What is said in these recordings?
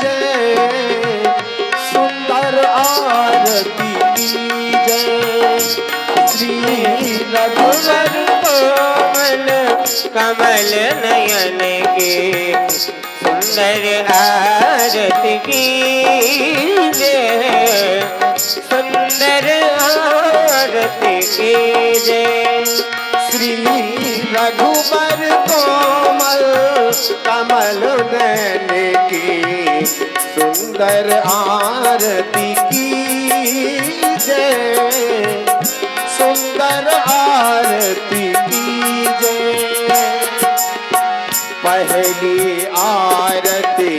जय, सुंदर आरती की जय। श्री रघुवर कोमल कमल नयन के सुंदर आरती की जय, सुंदर आरती की जय। श्री रघुवर कोमल कमल नयन की सुंदर आरती की जय, सुंदर आरती की जय। पहली आरती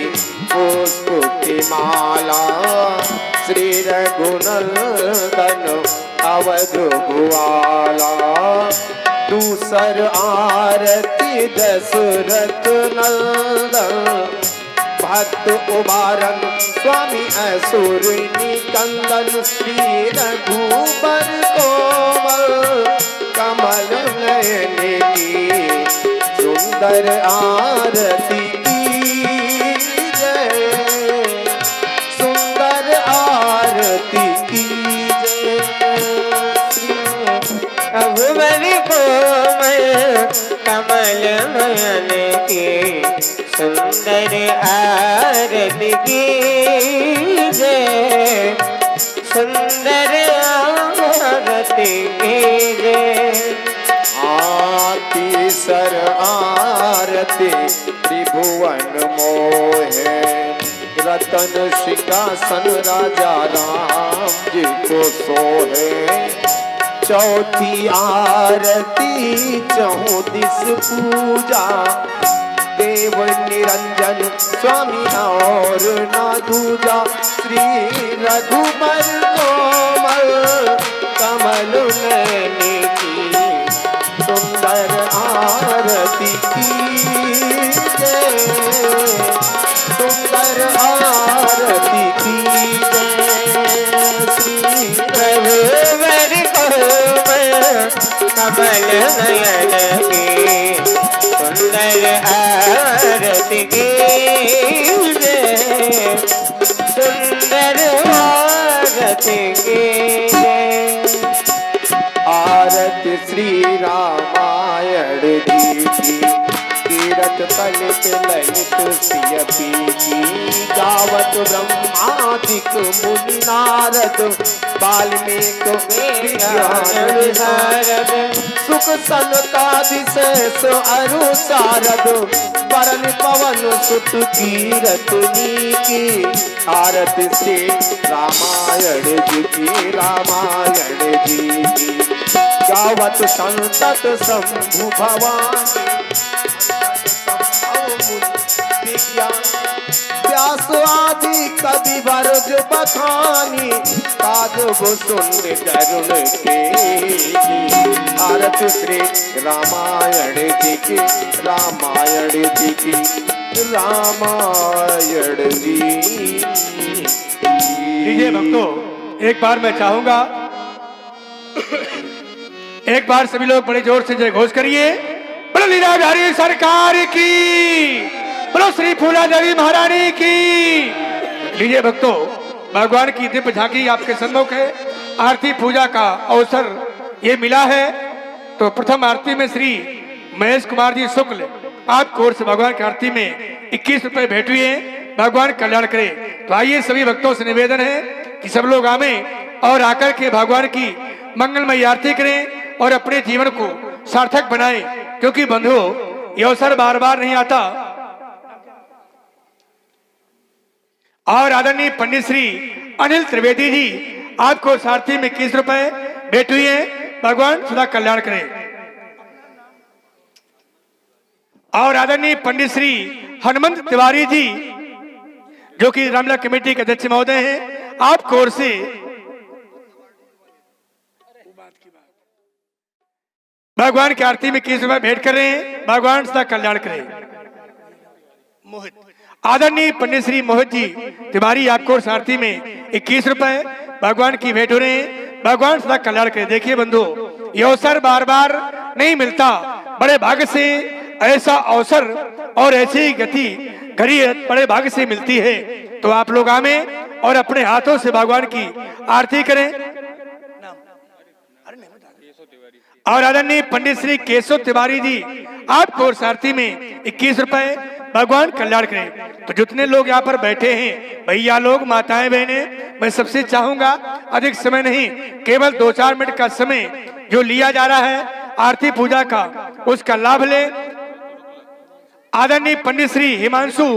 पुष्प की माला, श्री रघुनंदन अवध भुआला। दूसर आरती दशरथ नंदन, भक्त उबारन स्वामी असुर निकंदन। श्री रघुबर कोमल कमल नयन की सुंदर आरती की जय, सुंदर आरती की जय। रघुवर कोमल कमल नयन के सुंदर आरती की जय, सुंदर आरती की जय। तीसर आरती त्रिभुवन मोहे, रतन सिंहासन राजा राम जी को सोहे। चौथी आरती चौदिस पूजा, देव निरंजन स्वामी और ना दूजा। श्री रघुबर कोमल कमल नयन की सुंदर आरती की जय, सुंदर आरती की जय। श्री रघुवर कोमल कमल नयन के सुंदर आरती की जय, सुंदर आरती की जय। आरती श्री रामायण जी की, तीरथ पलित ललित सिय पीकी। गावत ब्रह्मादिक मुनि नारद, वाल्मीकि विज्ञान सुख सनकादिशेष अरु सारद। वरन पवन सुत कीरत नीकी। आरती श्री रामायण जी की, रामायण जी की। गावत संतत शंभु भवानी, व्यास आदि कवि वर्ज बखानी। काज सुन करुण के, आरती श्री रामायण जी की, रामायण जी की, रामायण जी। लीजिए भक्तों, एक बार मैं चाहूंगा, एक बार सभी लोग बड़े जोर से जय घोष करिए। बोलो लीलाधारी सरकार की, बोलो श्री फूला देवी महारानी की। लीजिए भक्तों, भगवान की दिव्य झांकी आपके सम्मुख है। आरती पूजा का अवसर ये मिला है, तो प्रथम आरती में श्री महेश कुमार जी शुक्ल आपको ओर से भगवान की आरती में 21 रुपए भेंट हुए हैं। भगवान कल्याण करे। तो आइए सभी भक्तों से निवेदन है कि सब लोग आवे और आकर के भगवान की मंगलमयी आरती करें और अपने जीवन को सार्थक बनाएं, क्योंकि बंधुओं ये अवसर बार बार नहीं आता। और आदरणीय पंडित श्री अनिल त्रिवेदी जी आपको सारथी में 21 रुपए भेंट हुई है। भगवान सदा कल्याण करें। और आदरणीय पंडित श्री हनुमंत तिवारी जी जो कि रामलीला कमेटी के अध्यक्ष महोदय हैं, आपको ओर से भगवान की आरती में 21 रुपए भेंट कर रहे हैं। भगवान सदा कल्याण करें। मोहित आदरणीय पंडित श्री मोहित जी तिवारी आपको आरती में 21 रुपए भगवान की भेंट हो रहे हैं। भगवान सदा कल्याण करें। देखिए बंधु, ये अवसर बार बार नहीं मिलता। बड़े भाग्य से ऐसा अवसर और ऐसी गति घड़ी बड़े भाग्य से मिलती है। तो आप लोग आमें और अपने हाथों से भगवान की आरती करें। और आदरणीय पंडित श्री केशव तिवारी जी आपको और सारथी में 21 रुपए भगवान कल्याण करें। तो जितने लोग यहाँ पर बैठे हैं भैया लोग, माताएं, बहनें, मैं सबसे चाहूंगा अधिक समय नहीं, केवल 2-4 मिनट का समय जो लिया जा रहा है आरती पूजा का, उसका लाभ ले। आदरणीय पंडित श्री हिमांशु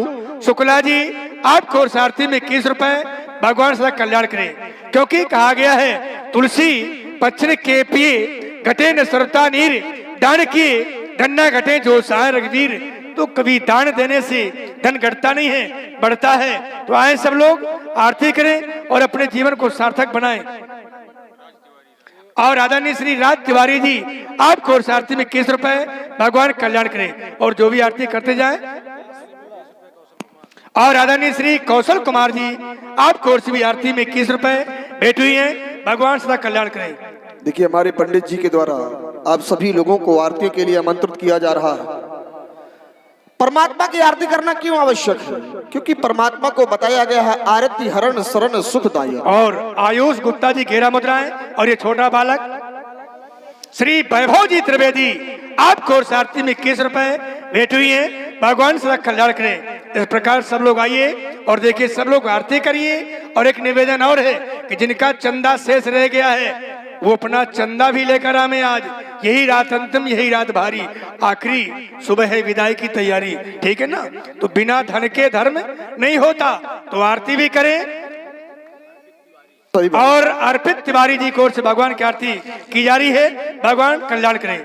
शुक्ला जी आपको और सारथी में 21 रुपए भगवान सदा कल्याण करें। क्योंकि कहा गया है तुलसी पक्षण के पिए घटे न सरता नीर, दान किए धन्ना घटे जो सहाय रघुवीर। तो कभी दान देने से धन घटता नहीं है, बढ़ता है। तो आए सब लोग आरती करें और अपने जीवन को सार्थक बनाएं। और आदरणीय श्री राज तिवारी जी आपको और सारथी में 21 रुपए भगवान कल्याण करें। और जो भी आरती करते जाएं। और आदरणीय श्री कौशल कुमार जी आपको और भी आरती में 21 रुपए भेंट हुई है, भगवान सदा कल्याण करें। देखिए, हमारे पंडित जी के द्वारा आप सभी लोगों को आरती के लिए आमंत्रित किया जा रहा है। परमात्मा की आरती करना क्यों आवश्यक है? क्योंकि परमात्मा को बताया गया है आरती हरण शरण सुखदायक। और आयुष गुप्ता जी घेरा मुद्राएं और ये छोटा बालक श्री वैभव जी त्रिवेदी आपको और सारथी में 21 रुपए भेंट हुई है, भगवान सदा कल्याण करें। इस प्रकार सब लोग आइए और देखिए, सब लोग आरती करिए। और एक निवेदन और है कि जिनका चंदा शेष रह गया है वो अपना चंदा भी लेकर आवे। आज यही रात अंतिम, यही रात भारी, आखिरी सुबह है विदाई की तैयारी, ठीक है ना। तो बिना धन के धर्म नहीं होता। तो आरती भी करें। और अर्पित तिवारी जी को से भगवान की आरती की जा रही है, भगवान कल्याण करें।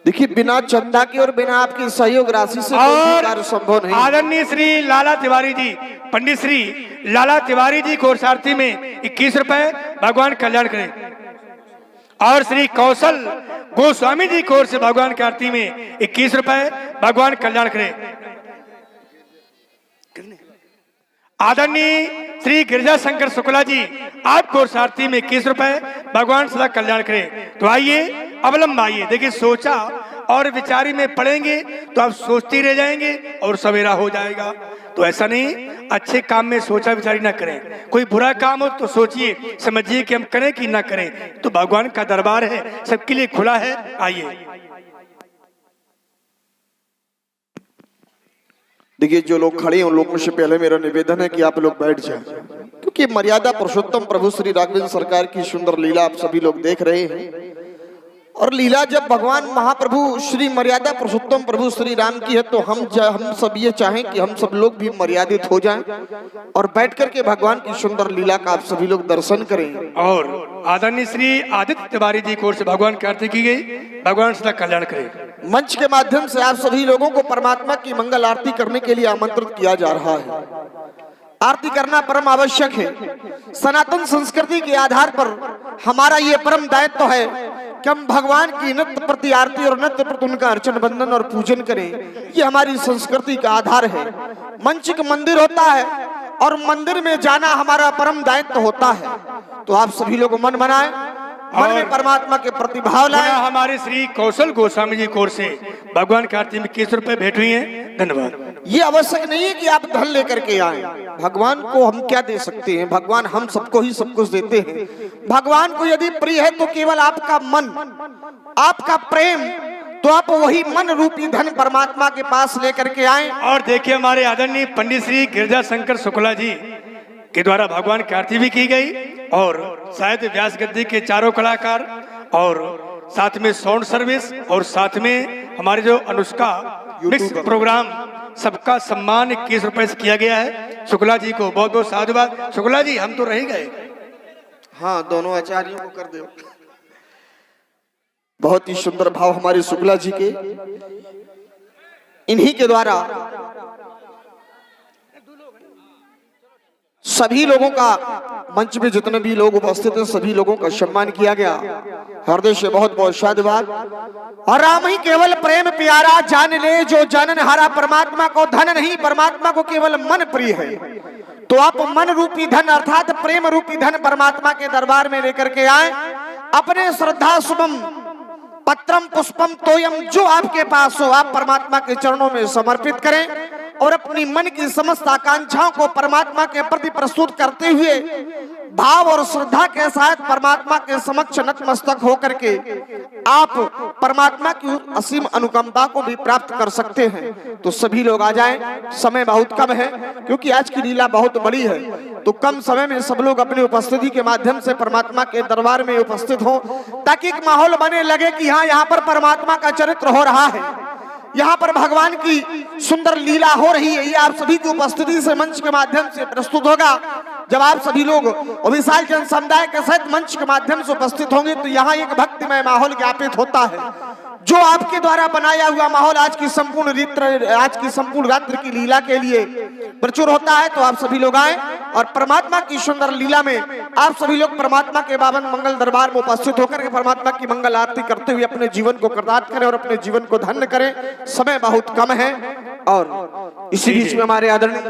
देखिए, बिना चंदा के और बिना आपकी सहयोग राशि से कोई भी कार्य संभव नहीं। आदरणीय श्री लाला तिवारी जी, पंडित श्री लाला तिवारी जी को सारथी में 21 रुपए भगवान कल्याण करें। और श्री कौशल गोस्वामी जी को से भगवान की आरती में 21 रुपए भगवान कल्याण करें। आदरणीय श्री गिरजा शंकर शुक्ला जी आपको सारथी में 21 रुपए भगवान सदा कल्याण करें। तो आइए अवलंब आइए। देखिए, सोचा और विचारी में पड़ेंगे तो आप सोचती रह जाएंगे और सवेरा हो जाएगा। तो ऐसा नहीं, अच्छे काम में सोचा विचारी ना करें। कोई बुरा काम हो तो सोचिए समझिए कि हम करें कि ना करें। तो भगवान का दरबार है, सबके लिए खुला है, आइए। देखिए, जो लोग खड़े हैं उन लोगों से पहले मेरा निवेदन है कि आप लोग बैठ जाएं, क्योंकि मर्यादा पुरुषोत्तम प्रभु श्री राघवेंद्र सरकार की सुंदर लीला आप सभी लोग देख रहे हैं। और लीला जब भगवान महाप्रभु श्री मर्यादा पुरुषोत्तम प्रभु श्री राम की है तो हम सब ये चाहें कि हम सब लोग भी मर्यादित हो जाएं और बैठ करके भगवान की सुंदर लीला का आप सभी लोग दर्शन करें। और आदरणीय श्री आदित्य तिवारी जी को से भगवान की आरती की गई, भगवान सदा कल्याण करें। मंच के माध्यम से आप सभी लोगों को परमात्मा की मंगल आरती करने के लिए आमंत्रित किया जा रहा है। आरती करना परम आवश्यक है। सनातन संस्कृति के आधार पर हमारा ये परम दायित्व है कि हम भगवान की नित्य प्रति आरती और नित्य प्रति उनका अर्चन बंदन और पूजन करें। ये हमारी संस्कृति का आधार है। मंच का मंदिर होता है और मंदिर में जाना हमारा परम दायित्व होता है। तो आप सभी लोग मन बनाएं, मन में परमात्मा के प्रति भाव लाएं। हमारे श्री कौशल गोस्वामी जी कोर से भगवान की आरती में 21 रुपए भेंट हुई है, धन्यवाद। ये आवश्यक नहीं है कि आप धन लेकर के आए। भगवान को हम क्या दे सकते हैं? भगवान हम सबको ही सब कुछ देते हैं। भगवान को यदि प्रिय है तो केवल आपका मन, आपका प्रेम, तो आप वही मन रूपी धन परमात्मा के पास लेकर के आए। और देखिए, हमारे आदरणीय पंडित श्री गिरजा शंकर शुक्ला जी के द्वारा भगवान की आरती भी की गई। और शायद व्यास गद्दी के चारों कलाकार और साथ में साउंड सर्विस और साथ में हमारे जो अनुष्का मिक्स प्रोग्राम, सबका सम्मान 21 रुपए से किया गया है। शुक्ला जी को बहुत बहुत साधुवाद। शुक्ला जी, हम तो रह गए। हाँ, दोनों आचार्यों को कर दो। बहुत ही सुंदर भाव हमारे शुक्ला जी के, इन्हीं के द्वारा सभी लोगों का, मंच में जितने भी लोग उपस्थित हैं सभी लोगों का सम्मान किया गया। हृदय से बहुत बहुत साधुवाद। और राम ही केवल प्रेम प्यारा, जान ले जो जानन हारा। परमात्मा को धन नहीं, परमात्मा को केवल मन प्रिय है। तो आप मन रूपी धन अर्थात प्रेम रूपी धन परमात्मा के दरबार में लेकर के आए। अपने श्रद्धा शुभम पत्रम पुष्पम तोयम, जो आपके पास हो आप परमात्मा के चरणों में समर्पित करें। और अपनी मन की समस्त आकांक्षाओं को परमात्मा के प्रति प्रस्तुत करते हुए भाव और श्रद्धा के साथ परमात्मा के समक्ष नतमस्तक होकर के आप परमात्मा की असीम अनुकंपा को भी प्राप्त कर सकते हैं। तो सभी लोग आ जाएं, समय बहुत कम है क्योंकि आज की लीला बहुत बड़ी है। तो कम समय में सब लोग अपनी उपस्थिति के माध्यम से परमात्मा के दरबार में उपस्थित हों, ताकि एक माहौल बने लगे कि हाँ, यहाँ पर परमात्मा का चरित्र हो रहा है, यहाँ पर भगवान की सुंदर लीला हो रही है। ये आप सभी की उपस्थिति से मंच के माध्यम से प्रस्तुत होगा। जब आप सभी लोग विशाल जन समुदाय के सहित मंच के माध्यम से उपस्थित होंगे तो यहाँ एक भक्तिमय माहौल ज्ञापित होता है। जो आपके द्वारा बनाया हुआ माहौल आज की संपूर्ण रात्रि की लीला के लिए प्रचुर होता है। तो आप सभी लोग आए और परमात्मा की सुंदर लीला में आप सभी लोग परमात्मा के पावन मंगल दरबार में उपस्थित होकर के परमात्मा की मंगल आरती करते हुए अपने जीवन को कृतार्थ करें और अपने जीवन को धन्य करें। समय बहुत कम है और इसी बीच में हमारे आदरणीय